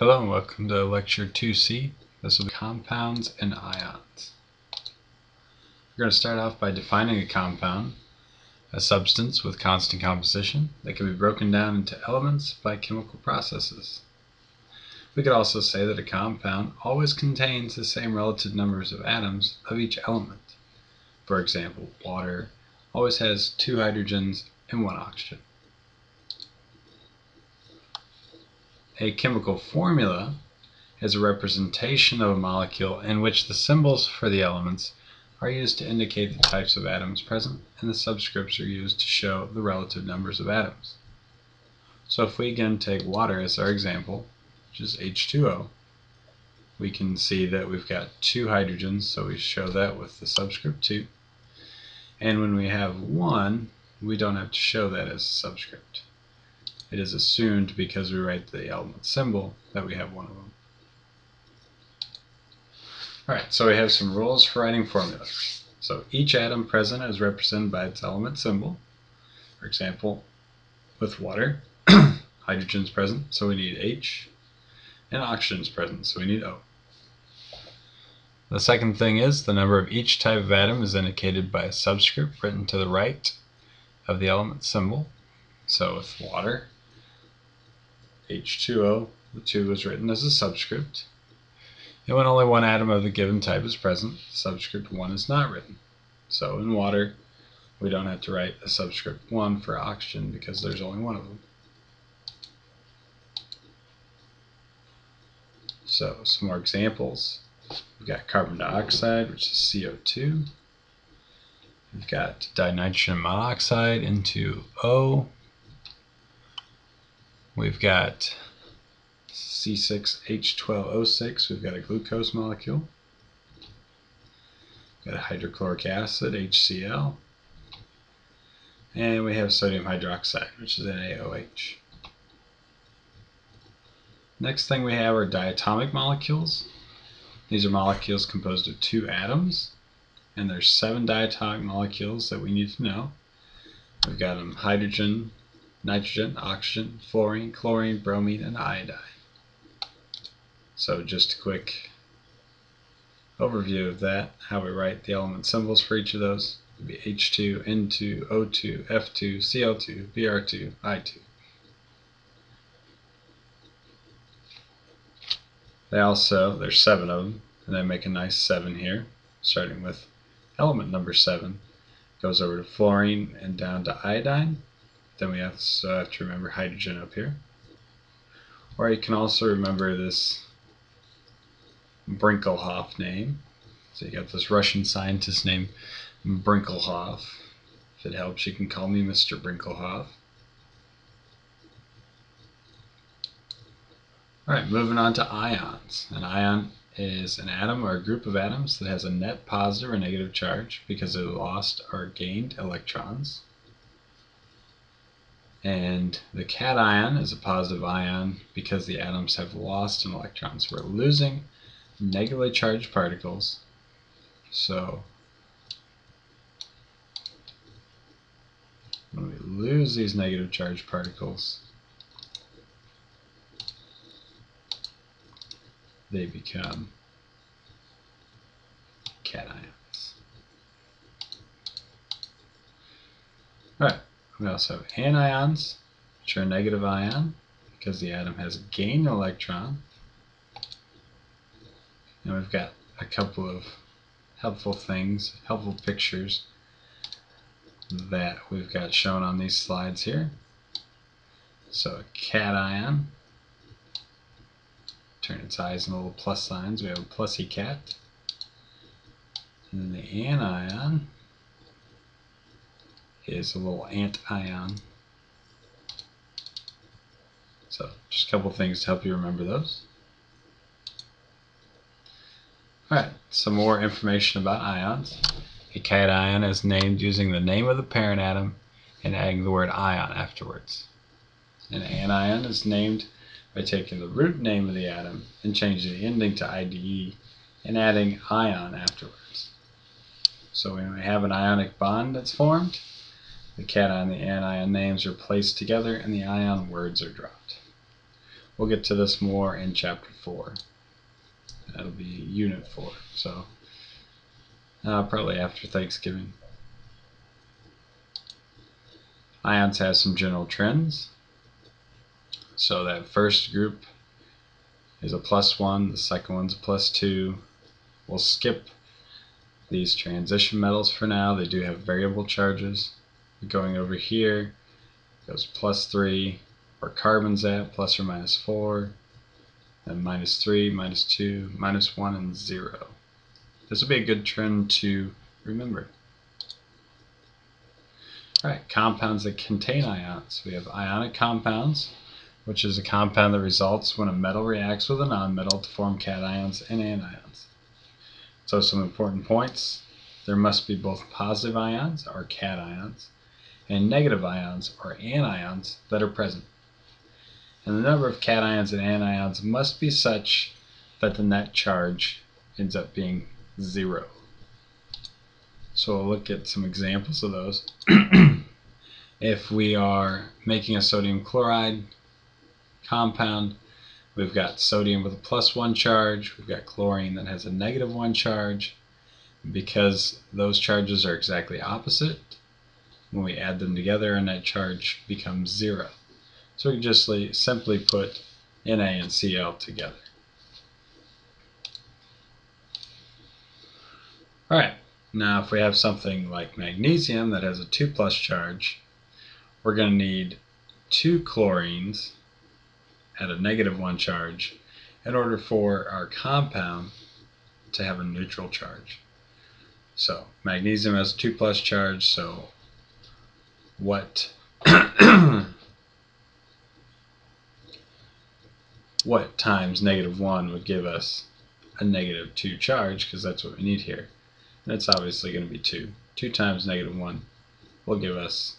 Hello and welcome to Lecture 2C. This will be compounds and ions. We're going to start off by defining a compound, a substance with constant composition that can be broken down into elements by chemical processes. We could also say that a compound always contains the same relative numbers of atoms of each element. For example, water always has 2 hydrogens and 1 oxygen. A chemical formula is a representation of a molecule in which the symbols for the elements are used to indicate the types of atoms present, and the subscripts are used to show the relative numbers of atoms. So if we again take water as our example, which is H2O, we can see that we've got 2 hydrogens, so we show that with the subscript 2. And when we have 1, we don't have to show that as a subscript. It is assumed, because we write the element symbol, that we have 1 of them. Alright, so we have some rules for writing formulas. So each atom present is represented by its element symbol. For example, with water, hydrogen is present, so we need H, and oxygen is present, so we need O. The second thing is the number of each type of atom is indicated by a subscript written to the right of the element symbol. So with water, H2O, the 2 is written as a subscript. And when only 1 atom of the given type is present, subscript 1 is not written. So in water, we don't have to write a subscript 1 for oxygen because there's only 1 of them. So some more examples. We've got carbon dioxide, which is CO2. We've got dinitrogen monoxide into O. We've got C6H12O6, we've got a glucose molecule. We've got a hydrochloric acid, HCl. And we have sodium hydroxide, which is NaOH. Next thing we have are diatomic molecules. These are molecules composed of 2 atoms, and there's 7 diatomic molecules that we need to know. We've got them hydrogen, nitrogen, oxygen, fluorine, chlorine, bromine, and iodine. So just a quick overview of that, how we write the element symbols for each of those. It would be H2, N2, O2, F2, Cl2, Br2, I2. There's 7 of them, and they make a nice 7 here, starting with element number 7. Goes over to fluorine and down to iodine. Then we also have to remember hydrogen up here. Or you can also remember this Brinkelhoff name. So you got this Russian scientist named Brinkelhoff. If it helps, you can call me Mr. Brinkelhoff. Alright, moving on to ions. An ion is an atom or a group of atoms that has a net positive or negative charge because it lost or gained electrons. And the cation is a positive ion because the atoms have lost an electron. So we're losing negatively charged particles. So when we lose these negative charged particles, they become cations. Alright, we also have anions, which are a negative ion because the atom has gained an electron. And we've got a couple of helpful pictures that we've got shown on these slides here. So a cation, turn its eyes into little plus signs, we have a plusy cat. And then the anion is a little antion. So just a couple things to help you remember those. Alright, some more information about ions. A cation is named using the name of the parent atom and adding the word ion afterwards. An anion is named by taking the root name of the atom and changing the ending to IDE and adding ion afterwards. So when we have an ionic bond that's formed, the cation and the anion names are placed together and the ion words are dropped. We'll get to this more in chapter 4. That'll be unit 4. So probably after Thanksgiving. Ions have some general trends. So that first group is a +1, the second one's a +2. We'll skip these transition metals for now. They do have variable charges. Going over here goes +3, where carbon's at, ±4, and -3, -2, -1, and 0. This will be a good trend to remember. Alright, compounds that contain ions. We have ionic compounds, which is a compound that results when a metal reacts with a nonmetal to form cations and anions. So some important points: there must be both positive ions, or cations, and negative ions, or anions, that are present. And the number of cations and anions must be such that the net charge ends up being 0. So we'll look at some examples of those. If we are making a sodium chloride compound, we've got sodium with a +1 charge, we've got chlorine that has a -1 charge. Because those charges are exactly opposite, when we add them together, our net charge becomes 0. So we can just simply put Na and Cl together. Alright, now if we have something like magnesium that has a 2+ charge, we're going to need 2 chlorines at a -1 charge in order for our compound to have a neutral charge. So magnesium has a 2+ charge, so what what times -1 would give us a -2 charge, because that's what we need here. And it's obviously going to be 2. 2 times -1 will give us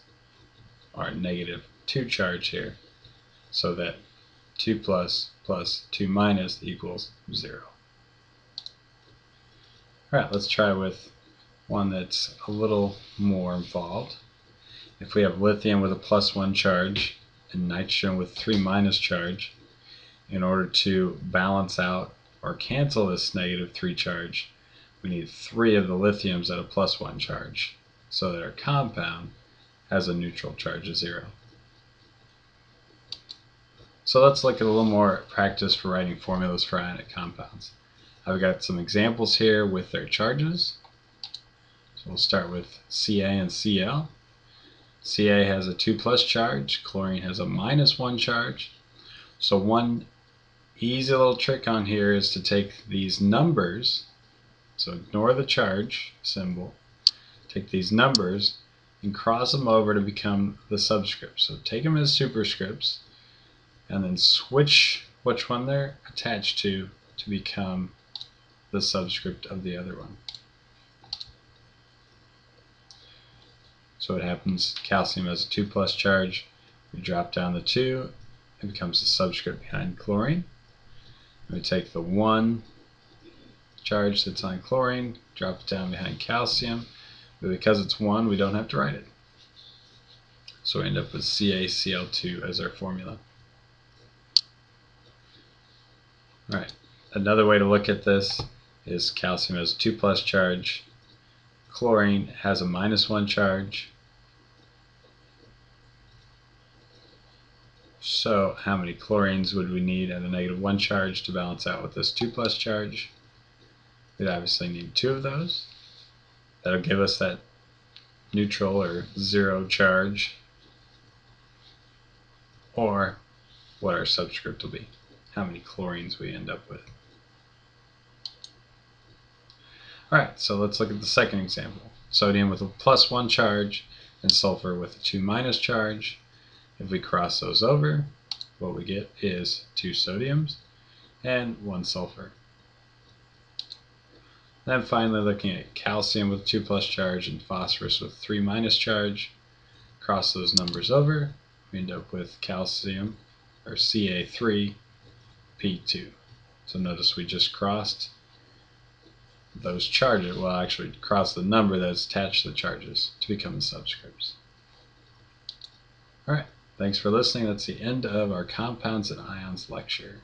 our -2 charge here, so that 2 plus 2 minus equals 0. Alright, let's try with one that's a little more involved. If we have lithium with a +1 charge and nitrogen with 3- charge, in order to balance out or cancel this -3 charge, we need 3 of the lithiums at a +1 charge, so that our compound has a neutral charge of 0. So let's look at a little more practice for writing formulas for ionic compounds. I've got some examples here with their charges. So we'll start with Ca and Cl. Ca has a 2+ charge, chlorine has a -1 charge. So one easy little trick on here is to take these numbers, so ignore the charge symbol, take these numbers and cross them over to become the subscripts. So take them as superscripts and then switch which one they're attached to become the subscript of the other one. So it happens, calcium has a 2+ charge, we drop down the 2, it becomes the subscript behind chlorine. We take the 1 charge that's on chlorine, drop it down behind calcium, but because it's 1, we don't have to write it. So we end up with CaCl2 as our formula. Alright, another way to look at this is calcium has a 2+ charge, chlorine has a -1 charge. So how many chlorines would we need at a -1 charge to balance out with this 2+ charge? We'd obviously need 2 of those. That'll give us that neutral or 0 charge, or what our subscript will be, how many chlorines we end up with. Alright, so let's look at the second example. Sodium with a +1 charge and sulfur with a 2- charge. If we cross those over, what we get is 2 sodiums and 1 sulfur. Then finally looking at calcium with 2+ charge and phosphorus with 3- charge. Cross those numbers over, we end up with calcium, or Ca3P2. So notice we just crossed those charges, well actually cross the number that's attached to the charges to become the subscripts. Alright, Thanks for listening. That's the end of our Compounds and Ions lecture.